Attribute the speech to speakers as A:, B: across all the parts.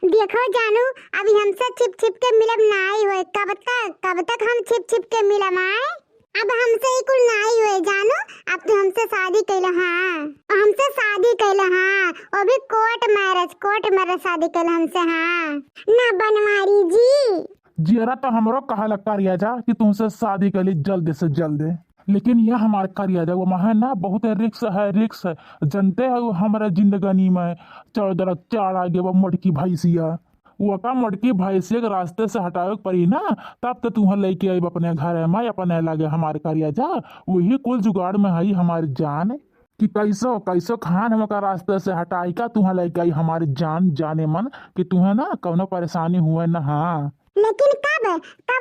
A: देखो जानू, अभी हमसे छिप छिप के मिलब नाई होए। कब तक हम छिप छिप के मिलब आए? अब हमसे ही कुल नाई होए जानू। अब तो हमसे शादी कैला। हाँ, हमसे शादी कैला। हाँ, वो भी कोर्ट मैरिज शादी कैला हमसे। हाँ ना बनवारी जी।
B: जियरा तो हमरो कहा लगता रिया जा कि तुमसे शादी कर ली जल्द से जल्द। लेकिन यह हमारे करिया जा वो है ना, बहुत रिक्स है। जानते हो हमारे जिंदगानी में चौदह चार आगे वो मोटकी भैंसिया, वो का मोटकी भैंसिया के रास्ते से हटावे पड़ी ना, तब तो तुम्हें लेके आई अपने घर में अपने लगे हमारे करिया जा। वही कुल जुगाड़ में है हमारी जान कि कैसो कैसो खान हमका रास्ते से हटाई का तुम्हें लेके आई हमारी जान जाने मन कि तुम्हें ना कौनो परेशानी हुए ना। हाँ,
A: लेकिन कब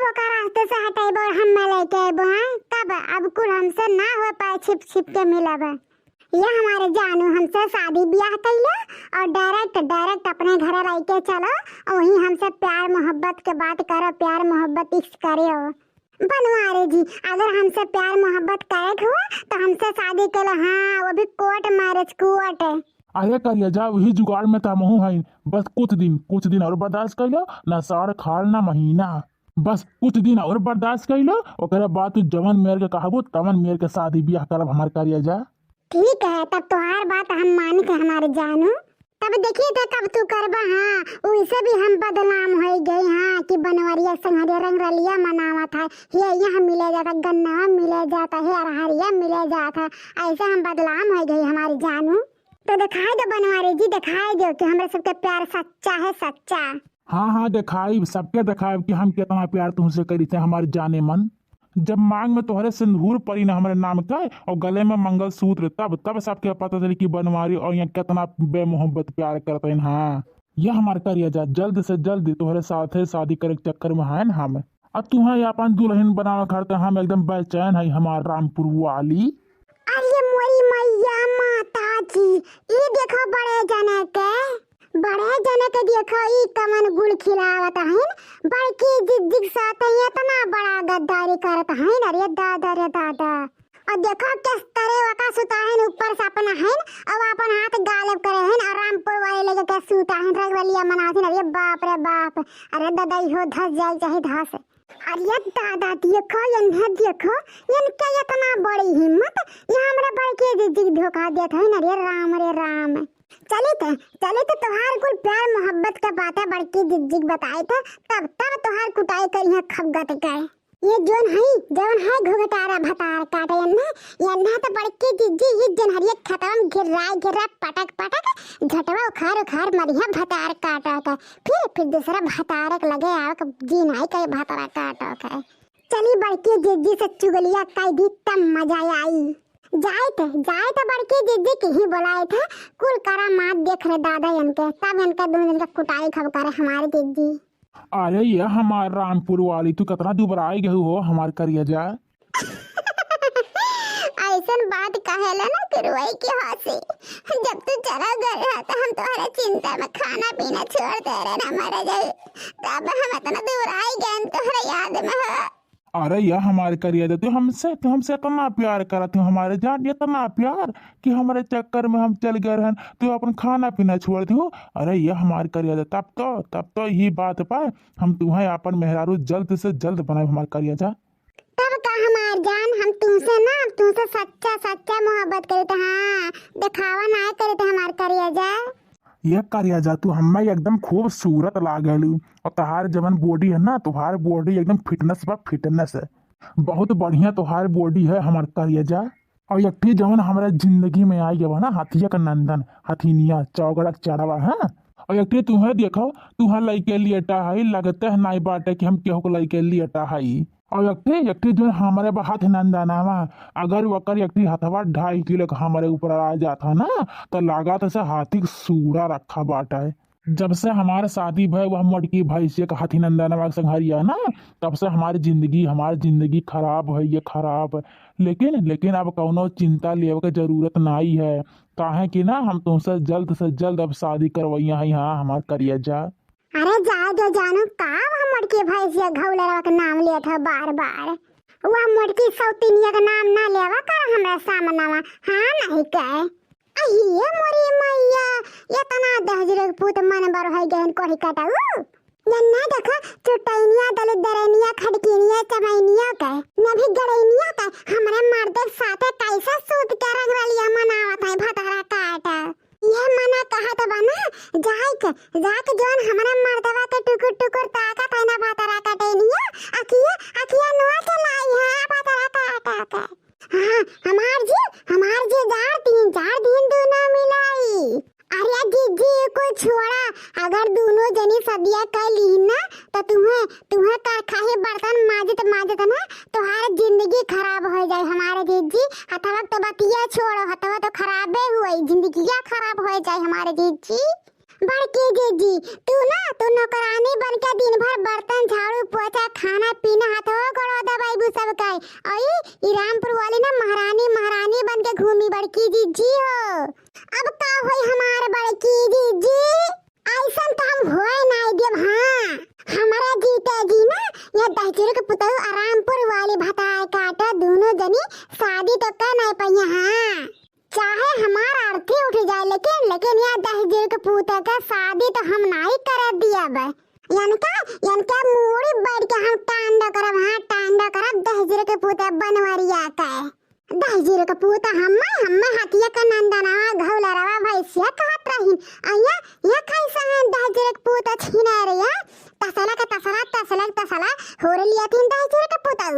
A: ओका रास्ते से हटाइब और हम लेके आइब? हैं कब? अब कुल हमसे ना हो पाए छिप छिप के मिलब। ये हमारे जानू हमसे शादी ब्याह कैला और डायरेक्ट अपने घर रह के चलो और वहीं हमसे प्यार मोहब्बत के बात करो, प्यार मोहब्बत इश्क करियो। बनवारी जी, अगर हमसे प्यार मोहब्बत करे हुआ तो हमसे शादी करो। हाँ, वो भी कोर्ट मैरिज।
B: अरे करिया जा वही जुगाड़ में तमहू है। बस कुछ दिन और बर्दाश्त कर लो ना, सार खाल ना महीना। बस कुछ दिन और बर्दाश्त कर लो, ओकरे बाद तू जवन मेर के कहबो तवन मेर के शादी ब्याह करब हमार करिया जा।
A: ठीक है, तब तो हर बात हम मान के हमारे जानू। तब देखिए तो कब तू करबा। हाँ, वैसे भी हम बदनाम हो गए। हाँ कि बनवरिया संगरिया रंग रलिया मनावा था, ये यहाँ मिले जाता, गन्ना मिले जाता है, अरहरिया मिले जाता, ऐसे हम बदनाम हो गए हमारी जानू। तो दिखाई दो बनवारी जी, दिखाई दो कि हमारे सबके प्यार सच्चा है, सच्चा।
B: हाँ दिखाई सबके दिखाई कि हम कितना प्यार तुमसे करी थे हमारे जाने मन। जब मांग में तोहरे सिंदूर पड़ी ना हमारे नाम का और गले में मंगलसूत्र, तब सबके पता चली कि बनवारी और यहाँ कितना बेमोहब्बत प्यार करते हैं। हाँ, यह हमारे करिया जा जल्द से जल्द तोहरे साथे शादी करे के चक्कर में है ना हम। और तुम्हें अपन दुल्हन बनावे खातिर हम एकदम बेचैन है हमार रामपुर वाली।
A: अरे मोरी मैया माता जी, ये देखो बड़े जने के देखो ई कमन गुल खिलावत है। बड़की जिग साथ इतना बड़ा गद्दारी करत है। अरे दादा रे दादा, और देखो किस तरह वका सुता है ऊपर से अपना है और अपन हाथ गालब करे है और रामपुर वाले लगे के सुता है रगवलिया मनाते। अरे बाप रे बाप, अरे दादा हो धस जाए चाहे धस। अरे दादा देखो इनके इतना बड़ी हिम्मत, ये हमरा बड़के जिग धोखा देत है। अरे राम चले तो तोहार कुल प्यार मोहब्बत का बातें बड़की जिग बताए थे, तब तोहार कुटाई करी है खबगत गए। ये जवन है घुघटारा भतार काटे यन्ना तो बड़की जिज्जी ही जनहरिया खत्म गिर्रा पटक झटवा उखार मरिया भतार काटा का फिर दूसरा भतारक लगे आओ जी नहीं कई भतारा काटा का। चली बड़की जिज्जी से चुगलिया कई दी तब मजा आई। जाए तो बड़की जिज्जी की ही बुलाए थे, कुल करा मात देख रहे दादा इनके, तब इनके दोनों दिन का कुटाई खबकारे हमारे जिज्जी।
B: अरे ये हमार रामपुर वाली तू कितना दुबराई गई हो हमार करिया जा।
A: ऐसन बात कहेला ना कि रोई की हंसी। जब तू चला गया तो हम तुम्हारे चिंता में खाना पीना छोड़ दे रहे ना मर जाए, तब हम इतना दुबराई गए तुम्हारे याद में हो।
B: अरे यह हमारे करिया जा, तू हमसे इतना प्यार करा, तू हमारे जान इतना प्यार कि हमारे चक्कर में हम चल गए रहन, तू अपन खाना पीना छोड़ दी हो। अरे यह हमारे करिया जा, तब तो यही बात पाए हम तुम्हें अपन मेहरारू जल्द से जल्द बनाए हमारे करिया जा।
A: तब का हमार जान, हम तुमसे सच्चा मोहब्बत करते। हाँ, दिखावा ना करते हमार करिया जा।
B: यह करिया जा तू हमें एकदम खूबसूरत लागलू और तोहार जवन बॉडी है ना, तुम्हार बॉडी एकदम फिटनेस है, बहुत बढ़िया तुम्हार बॉडी है हमार करिया जा। और एक जवन हमारे जिंदगी में आई गया ना हथिया का नंदन हथिनिया चौगड़ा चढ़ावा है। और एक तुम्हें देखो तुम्हें लइके लियटा है, लगता है नाई बाटे कि हम केहू को लइके लियटा है। और एक जो हमारे हाथ नंदनावा अगर वकर एक हथवा 2.5 किलो का हमारे ऊपर आ जाता ना तो लागत से हाथी सूड़ा रखा बाटा है। जब से हमारे शादी भय वह मोटकी भैंसिया का हाथी नंदनवा संघरिया ना, तब से हमारी जिंदगी खराब है, ये खराब है। लेकिन अब कौनो चिंता लेवे के जरूरत नहीं है, काहे कि ना हम तुमसे जल्द से जल्द अब शादी करवैया है। हाँ हमार करिया जा।
A: अरे जा जानू का वह मोटकी भैंसिया घौलरवा का नाम लिया था बार वह मोटकी सौतीनिया का नाम ना लेवा कर हमरा सामनावा। हाँ नहीं कहे अहिए मोरी मैया ये तना दहजरे पुत मन बर है गहन कोही कटाऊ नन्ना देखा चुटैनिया दले दरैनिया खड़किनिया चमैनिया का न भी गड़ैनिया का हमरा मर्द साथे कैसा सूत के रगवालिया मनावत है भतरा काटा ये मना कहा तो बना जाके जोन हमरा मर्दवा के टुकुर टुकुर ताकत है ना भतरा काटेनिया अखिया नुआ के लाई है भतरा काटा का हाँ हमार जी चार दिन दोनों मिलाई अरे जीजी को छोड़ा अगर दोनों जनी सदिया कर ली ना तो तुम्हें कर खाए बर्तन माजत ना तुम्हारी जिंदगी खराब हो जाए हमारे जीजी हथवा तो बतिया छोड़ो हथवा तो खराबे हुई जिंदगी खराब हो जाए हमारे जीजी बड़की जीजी तू नौकरानी बन के दिन भर बर्तन झाड़ू पोछा खाना पीना हथवा करो दवाई बु सब का आई रामपुर वाली ना महारानी बन के घूमी बड़की जीजी हो अब का होई हमारे बड़की जीजी ऐसा तो हम होए नहीं देव हाँ हमारा जीतेगी ना ये दहचरे के पुतौ आरामपुर वाली भताए काटा दोनों जनी शादी तो कर नहीं पाई हाँ चाहे हमारा अर्थी उठ जाए लेकिन ये दहचरे के पुतौ का शादी तो हम नहीं कर दिया बे यनका मूड़ी बैठ के हम टांडा करब दहचरे के पुतौ बनवरिया का दहजीर का पूता हम्मा हतिया का नंदनवा घौलरवा भैसिया कहत रही अया या कैसा है दहजीर का पूता छीना रिया तसला होर लिया तीन दहजीर का पूता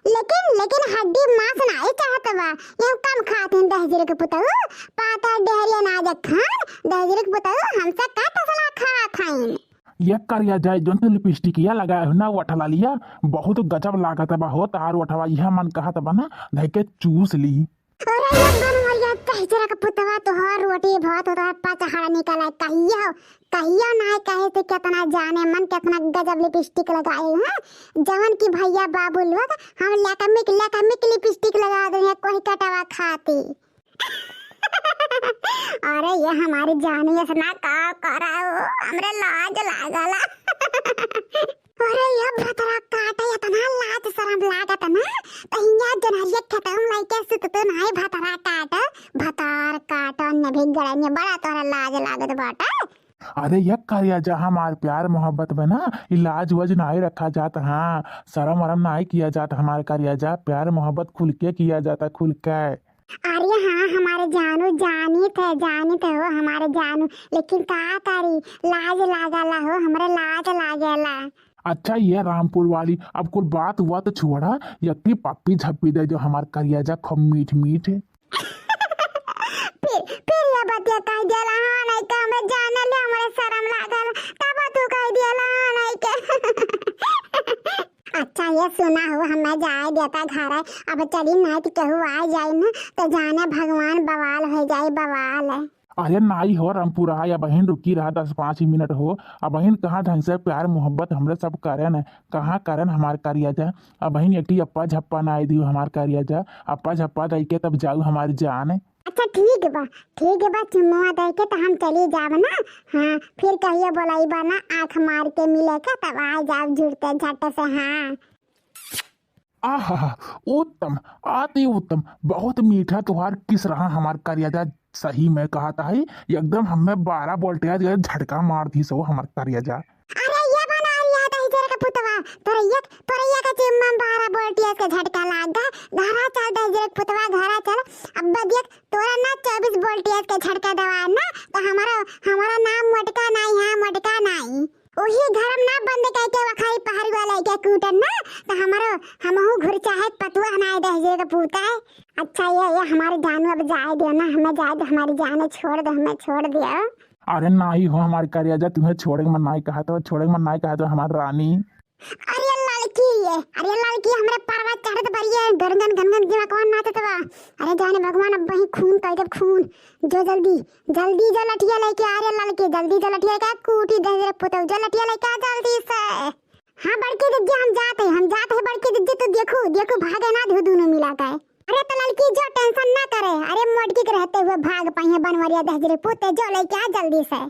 A: लेकिन हड्डी मांस नहीं चाहत बा ये कम खाते दहजीर का पूता पाता डेहरिया नाजक खान दहजीर का पूता हमसे का तसला खाइन
B: ये करिया जाए जोन तो लिपस्टिक या लगाया हो ना वठला लिया बहुत गजब लागत बा हो तार वठवा यह मन कहत बना धके चूस ली
A: अरे ये बनवरिया दहजरा का पुतवा तो हर रोटी भात होता है पचहड़ा निकला कहियो ना कहे तो कितना जाने मन कितना गजब लिपस्टिक लगाए हैं जवन की भैया बाबू लोग हम लकमिक लिपस्टिक लगा देंगे कोई कटवा खाती अरे ये हमारी जानी है ना का कराओ हमरे लाज लागला अरे ये भतरा काटा या तना लाज शरम लागत ना तहिया जनहरिया खतम लाइके सुत तो नाही भतरा काटा न भी गड़ने बड़ा तोरा लाज लागत बाटा
B: अरे ये करिया जा हमार प्यार मोहब्बत में ना इलाज वज नहीं रखा जाता हाँ शर्म वरम नहीं किया जाता हमारे करिया जा प्यार मोहब्बत खुल के किया जाता खुल के
A: अरे हाँ हमारे जानू जानी थे हो हमारे जानू लेकिन का करी लाज लागला हो हमारे लाज लागला
B: अच्छा ये रामपुर वाली अब कोई बात हुआ तो छोड़ा यक्की पप्पी झप्पी दे जो हमार करिया जा खूब मीठ
A: फिर ये बतिया कह दिया हाँ नहीं का हमें जाने ले हमारे शर्म लागल तब तू कह दिया हाँ नहीं के अच्छा ये सुना हो हमें जाए देता घर अब चली नहीं तो कहू आ जाए ना तो जाने भगवान बवाल हो जाए बवाल
B: अरे नाई हो रामपुरा या बहन रुकी रहा 10-5 मिनट हो अब बहन कहाँ ढंग से प्यार मोहब्बत हमरे सब करन है कहाँ करन हमार करिया जा अब बहन एक अप्पा झप्पा ना आई दी हमार करिया जा अप्पा झप्पा दे के तब जाऊ हमारी जान
A: अच्छा ठीक बा चुम्मा दे के तो हम चली जाब ना हाँ फिर कहिए बोलाई बा ना आँख मार के मिले का तब आ जाब जुड़ते झट से हाँ
B: आहा उत्तम अति उत्तम बहुत मीठा तुहार किस रहा हमार करिया जा सही में कहता है एकदम हमें 12 वोल्टेज झटका मार दी सो हमार करिया जा
A: अरे ये बना रिया दही जरा का पुतवा तोरैया का चिम्मा 12 वोल्टेज का झटका लाग घरा चल दही जरा पुतवा घरा चल अब देख तोरा ना 24 वोल्टेज का झटका दवा ना तो हमारा नाम मोटका नहीं वही घर ना बंद करके वखाई पहाड़ी वाला के कूटन ना तो हमहु घुर चाहे पतुआ ना दहजे का पूता है अच्छा ये हमारे जानू अब जाए दो ना हमें जाए दो हमारी जाने छोड़ दो हमें छोड़ दिया
B: अरे नहीं हो हमारे करिया जा तुम्हें छोड़े मन नहीं कहा तो हमारी रानी
A: अरे लड़की हमरे परवा चढ़त बरिए गरगन की कौन नाचत बा अरे जाने भगवान अब वही खून कह दे खून जो जल्दी जो लठिया लेके आ रे लड़की जल्दी जो लठिया का कूटी दे रे पुतौ जो लठिया लेके आ जल्दी से हां बड़की दीदी हम जाते हैं बड़की दीदी तो देखो भागे ना दोनों मिला के अरे तो लड़की जो टेंशन ना करे अरे मोटकी के रहते हुए भाग पाई बनवरिया दहजरे पुते जो लेके आ जल्दी से